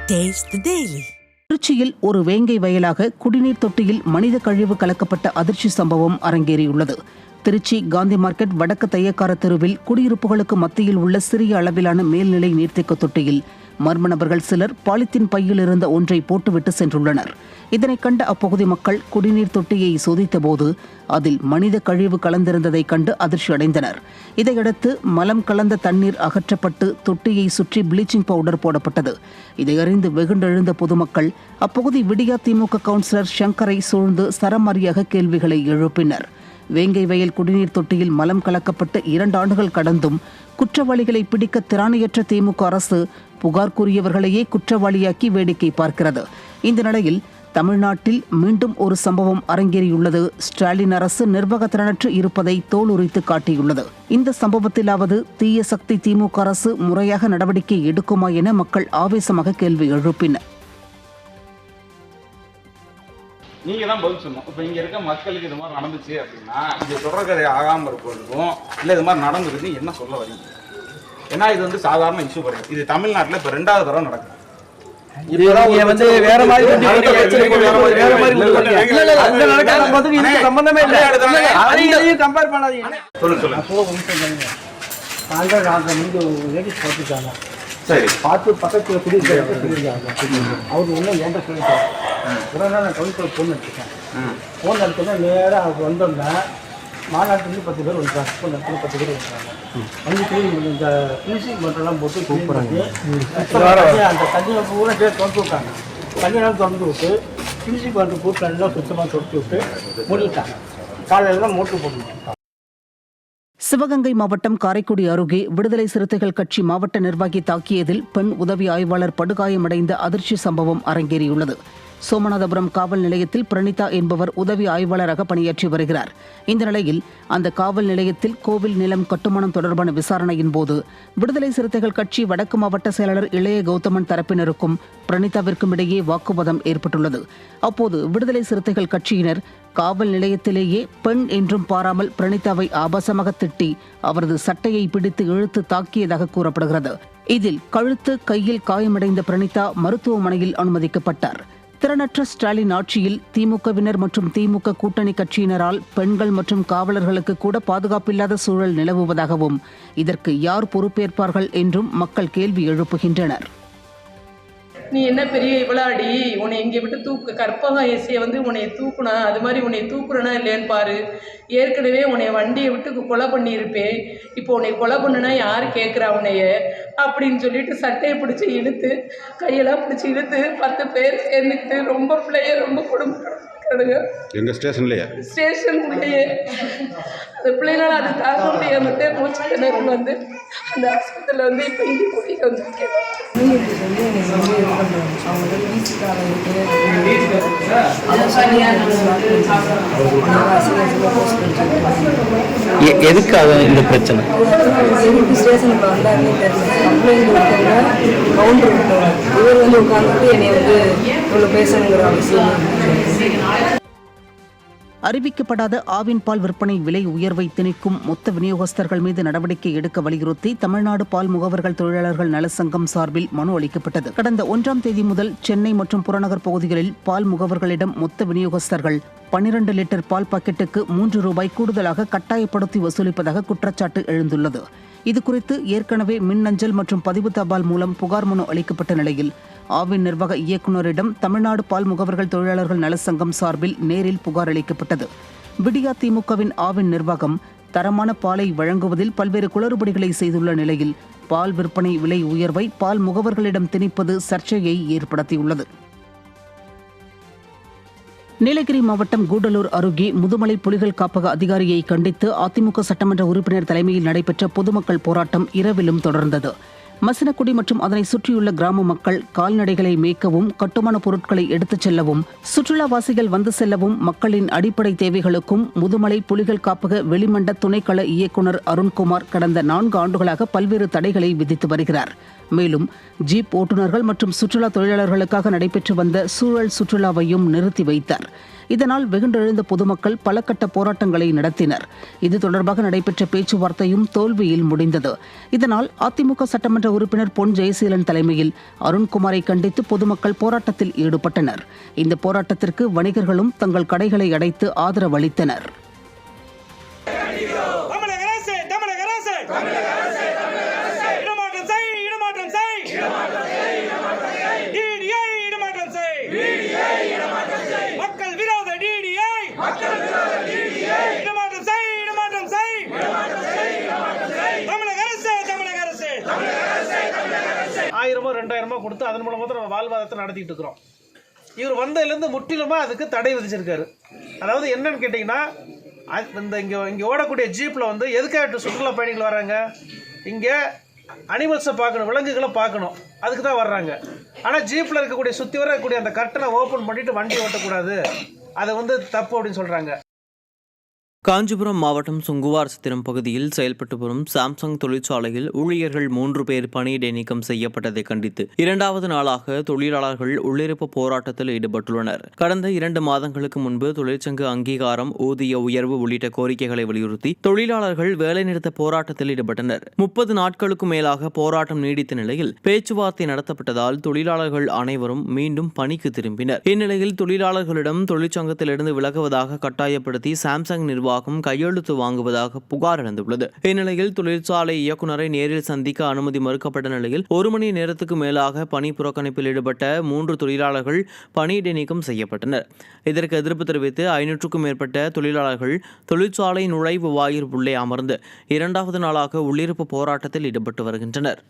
Taste the Daily. திருச்சியில் ஒரு வேங்கை வயலாக குடிநீர் தொட்டியில் மனித கழிவு கலக்கப்பட்ட அதிர்ச்சி சம்பவம் அரங்கேறியுள்ளது. திருச்சி காந்தி மார்க்கெட் வடக்கு தையக்கார தெருவில் குடியிருப்புகளுக்கு மத்தியில் உள்ள சிறிய அளவிலான மேல்நிலை நீர்த்தேக்க தொட்டியில் மர்ம நபர்கள் சிலர் பாலித்தீன் பையில் இருந்த ஒன்றை போட்டுவிட்டு சென்றுள்ளனர். இதனை கண்ட அப்பகுதி மக்கள் குடிநீர் தொட்டியை சோதித்தபோது அதில் மனித கழிவு கலந்திருந்ததை கண்டு அதிர்ச்சி அடைந்தனர். இதையடுத்து மலம் கலந்த தண்ணீர் அகற்றப்பட்டு தொட்டியை சுற்றி ப்ளீச்சிங் பவுடர் போடப்பட்டது. இதை அறிந்து வெகுண்டெழுந்த பொதுமக்கள் அப்பகுதி விடியா திமுக கவுன்சிலர் சங்கரை சூழ்ந்து சரமாரியாக கேள்விகளை எழுப்பினர். வேங்கை வயல் குடிநீர் தொட்டியில் மலம் கலக்கப்பட்டு 2 ஆண்டுகள் கடந்தும் குற்றவாளிகளை பிடிக்க திராணியற்ற திமுக அரசு புகார் கூறியவர்களையே குற்றவாளியாக்கி வேடிக்கை பார்க்கிறது. இந்த நிலையில் தமிழ்நாட்டில் மீண்டும் ஒரு சம்பவம் அரங்கேறியுள்ளது. ஸ்டாலின் அரசு நிர்வாகத்திறனற்று இருப்பதை தோலுரித்து காட்டியுள்ளது. இந்த சம்பவத்திலாவது தீய சக்தி திமுக அரசு முறையாக நடவடிக்கை எடுக்குமா என மக்கள் ஆவேசமாக கேள்வி எழுப்பினர். நீங்க தான் பதில் சொல்லணும். இப்போ இங்க இருக்க மக்களுக்கு இது மாதிரி நடந்துச்சு அப்படின்னா இது தொடர்கதை ஆகாமல் இருப்பதுக்கும் இல்லை இது மாதிரி நடந்துருக்கு என்ன சொல்ல வரீங்க? ஏன்னா இது வந்து சாதாரண இஷ்யூ கிடையாது. இது தமிழ்நாட்டில் இப்போ 2வது தடவை நடக்குது. வேற மாதிரி சம்பந்தமே இல்லை. கம்பேர் பண்ணாதீங்க. சரி, பார்த்து பக்கத்தில் குடியிருக்காங்க. அவர் ஒன்றும் என்கிட்ட சொல்லிட்டார். உடனே நான் கவுன்சிலர் ஃபோன் எடுத்துட்டேன். ஃபோன் எடுத்தோன்னா நேராக அவர் வந்தோம்னா மாநாட்டிலேருந்து 10 பேர் வந்துட்டாங்க. ஃபோன் எடுத்து 10 பேர் வந்துட்டாங்க. வந்து இந்த ஃபினிஷிங் மட்டும்லாம் போட்டு கூப்பிட்றாங்க. அந்த தண்ணியை பூரா திறந்து விட்டாங்க. தண்ணியெல்லாம் திறந்து விட்டு ஃபினிஷிங் பண்ணிட்டு போட்டு நல்லா சுத்தமாக தொடச்சி விட்டு மூடிட்டாங்க. காலையில் மோட்டர் போட்டுருக்காங்க. சிவகங்கை மாவட்டம் காரைக்குடி அருகே விடுதலை சிறுத்தைகள் கட்சி மாவட்ட நிர்வாகி தாக்கியதில் பெண் உதவி ஆய்வாளர் படுகாயமடைந்த அதிர்ச்சி சம்பவம் அரங்கேறியுள்ளது. சோமநாதபுரம் காவல் நிலையத்தில் பிரணீதா என்பவர் உதவி ஆய்வாளராக பணியாற்றி வருகிறார். இந்த நிலையில் அந்த காவல் நிலையத்தில் கோவில் நிலம் கட்டுமானம் தொடர்பான விசாரணையின் போது விடுதலை சிறுத்தைகள் கட்சி வடக்கு மாவட்ட செயலாளர் இளைய கௌதமன் தரப்பினருக்கும் பிரணீதாவிற்கும் இடையே வாக்குவாதம் ஏற்பட்டுள்ளது. அப்போது விடுதலை சிறுத்தைகள் கட்சியினர் காவல் நிலையத்திலேயே பெண் என்றும் பாராமல் பிரணீதாவை ஆபாசமாக திட்டி அவரது சட்டையை பிடித்து இழுத்து தாக்கியதாக கூறப்படுகிறது. இதில் கழுத்து கையில் காயமடைந்த பிரணீதா மருத்துவமனையில் அனுமதிக்கப்பட்டார். திறனற்ற ஸ்டாலின் ஆட்சியில் திமுகவினர் மற்றும் திமுக கூட்டணி கட்சியினரால் பெண்கள் மற்றும் காவலர்களுக்கு கூட பாதுகாப்பில்லாத சூழல் நிலவுவதாகவும் இதற்கு யார் பொறுப்பேற்பார்கள் என்றும் மக்கள் கேள்வி எழுப்புகின்றனர். நீ என்ன பெரிய இவளாடி, உன்னை இங்கே விட்டு கற்பகம் ஏசியை வந்து உன்னை தூக்குனா அது மாதிரி உன்னை தூக்குறனா இல்லையான்னு பாரு. ஏற்கனவே உன்னை வண்டியை விட்டு கொலை பண்ணியிருப்பேன். இப்போ உன்னை கொலை பண்ணுனா யார் கேட்குறா உன்னைய அப்படின்னு சொல்லிட்டு சட்டையை பிடிச்சி இழுத்து கையெல்லாம் பிடிச்சி இழுத்து 10 பேர் சேர்ந்துக்கிட்டு ரொம்ப பிள்ளைய ரொம்ப குடும்பம் எங்க ஸ்டேஷன்லயே அந்த பிள்ளைனால அது தாக்க முடியாமட்டு மூச்சு திணறல் வந்து அந்த ஆஸ்பத்திரியில் வந்து இப்போ இங்கே கூட்டிகிட்டு வந்துருக்கேன். எதுக்காக இந்த பிரச்சனை? ஸ்டேஷனுக்கு வந்தாருன்னு தெரியல. கம்ப்ளைண்ட் கொடுத்தவங்க கவுண்டர் விட்டவங்க இவர் வந்து உட்காந்துட்டு என்னை வந்து இவ்வளோ பேசணுங்கிற அவசியம். அறிவிக்கப்படாத ஆவின் பால் விற்பனை விலை உயர்வை திணிக்கும் மொத்த விநியோகஸ்தர்கள் மீது நடவடிக்கை எடுக்க வலியுறுத்தி தமிழ்நாடு பால் முகவர்கள் தொழிலாளர்கள் நலச்சங்கம் சார்பில் மனு அளிக்கப்பட்டது. கடந்த 1ஆம் தேதி முதல் சென்னை மற்றும் புறநகர் பகுதிகளில் பால் முகவர்களிடம் மொத்த விநியோகஸ்தர்கள் 12 லிட்டர் பால் பாக்கெட்டுக்கு 3 ரூபாய் கூடுதலாக கட்டாயப்படுத்தி வசூலிப்பதாக குற்றச்சாட்டு எழுந்துள்ளது. இதுகுறித்து ஏற்கனவே மின்னஞ்சல் மற்றும் பதிவு தபால் மூலம் புகார் மனு அளிக்கப்பட்ட நிலையில் ஆவின் நிர்வாக இயக்குநரிடம் தமிழ்நாடு பால் முகவர்கள் தொழிலாளர்கள் நலச்சங்கம் சார்பில் நேரில் புகார் அளிக்கப்பட்டது. விடியா திமுகவின் ஆவின் நிர்வாகம் தரமான பாலை வழங்குவதில் பல்வேறு குளறுபடிகளை செய்துள்ள நிலையில் பால் விற்பனை விலை உயர்வை பால் முகவர்களிடம் திணிப்பது சர்ச்சையை ஏற்படுத்தியுள்ளது. நீலகிரி மாவட்டம் கூடலூர் அருகே முதுமலை புலிகள் காப்பக அதிகாரியை கண்டித்து அதிமுக சட்டமன்ற உறுப்பினர் தலைமையில் நடைபெற்ற பொதுமக்கள் போராட்டம் இரவிலும் தொடர்ந்தது. மசினக்குடி மற்றும் அதனை சுற்றியுள்ள கிராம மக்கள் கால்நடைகளை மேய்க்கவும் கட்டுமான பொருட்களை எடுத்துச் செல்லவும் சுற்றுலாவாசிகள் வந்து செல்லவும் மக்களின் அடிப்படை தேவைகளுக்கும் முதுமலை புலிகள் காப்பக வெளிமண்ட துணைக்கள இயக்குநர் அருண்குமார் கடந்த 4 ஆண்டுகளாக பல்வேறு தடைகளை விதித்து வருகிறார். மேலும் ஜீப் ஓட்டுநர்கள் மற்றும் சுற்றுலா தொழிலாளர்களுக்காக நடைபெற்று வந்த சூழல் சுற்றுலாவையும் நிறுத்தி வைத்தார். இதனால் வெகுண்டெழுந்த பொதுமக்கள் பல கட்ட போராட்டங்களை நடத்தினர். இது தொடர்பாக நடைபெற்ற பேச்சுவார்த்தையும் தோல்வியில் முடிந்தது. இதனால் அதிமுக சட்டமன்ற உறுப்பினர் பொன் ஜெயசீலன் தலைமையில் அருண்குமாரை கண்டித்து பொதுமக்கள் போராட்டத்தில் ஈடுபட்டனர். இந்த போராட்டத்திற்கு வணிகர்களும் தங்கள் கடைகளை அடைத்து ஆதரவு அளித்தனர். $1000 $2000 கொடுத்து அதன் மூலமாக தான் நம்ம வாழ்வாதாரத்தை நடத்திட்டு இருக்கிறோம். இவர் வந்ததுலேருந்து முற்றிலுமாக அதுக்கு தடை விதிச்சிருக்காரு. அதாவது என்னன்னு கேட்டிங்கன்னா, இந்த இங்கே ஓடக்கூடிய ஜீப்பில் வந்து எதுக்காக சுற்றுலா பயணிகள் வராங்க, இங்கே அனிமல்ஸை பார்க்கணும், விலங்குகளை பார்க்கணும், அதுக்கு தான் வர்றாங்க. ஆனால் ஜீப்பில் இருக்கக்கூடிய சுற்றி வரக்கூடிய அந்த கர்ட்டனை ஓப்பன் பண்ணிவிட்டு வண்டி ஓட்டக்கூடாது, அதை வந்து தப்பு அப்படின்னு சொல்கிறாங்க. காஞ்சிபுரம் மாவட்டம் சுங்குவார் சித்திரம் பகுதியில் செயல்பட்டு வரும் சாம்சங் தொழிற்சாலையில் ஊழியர்கள் 3 பேர் பணியிடை நீக்கம் செய்யப்பட்டதை கண்டித்து 2வது நாளாக தொழிலாளர்கள் உள்ளிருப்பு போராட்டத்தில் ஈடுபட்டுள்ளனர். கடந்த 2 மாதங்களுக்கு முன்பு தொழிற்சங்க அங்கீகாரம், ஊதிய உயர்வு உள்ளிட்ட கோரிக்கைகளை வலியுறுத்தி தொழிலாளர்கள் வேலைநிறுத்த போராட்டத்தில் ஈடுபட்டனர். 30 நாட்களுக்கும் மேலாக போராட்டம் நீடித்த நிலையில் பேச்சுவார்த்தை நடத்தப்பட்டதால் தொழிலாளர்கள் அனைவரும் மீண்டும் பணிக்கு திரும்பினர். இந்நிலையில் தொழிலாளர்களிடம் தொழிற்சங்கத்திலிருந்து விலகுவதாக கட்டாயப்படுத்தி சாம்சங் நிர்வாகம் கையெழுத்து வாங்குவதாக புகார் எழுந்துள்ளது. இந்நிலையில் தொழிற்சாலை இயக்குநரை நேரில் சந்திக்க அனுமதி மறுக்கப்பட்ட நிலையில் 1 மணி நேரத்துக்கு மேலாக பணி புறக்கணிப்பில் ஈடுபட்ட 3 தொழிலாளர்கள் பணியிடை நீக்கம் செய்யப்பட்டனர். இதற்கு எதிர்ப்பு தெரிவித்து 500க்கும் மேற்பட்ட தொழிலாளர்கள் தொழிற்சாலை நுழைவு வாயில் உள்ளே அமர்ந்து 2வது நாளாக உள்ளிருப்பு போராட்டத்தில் ஈடுபட்டு வருகின்றனர்.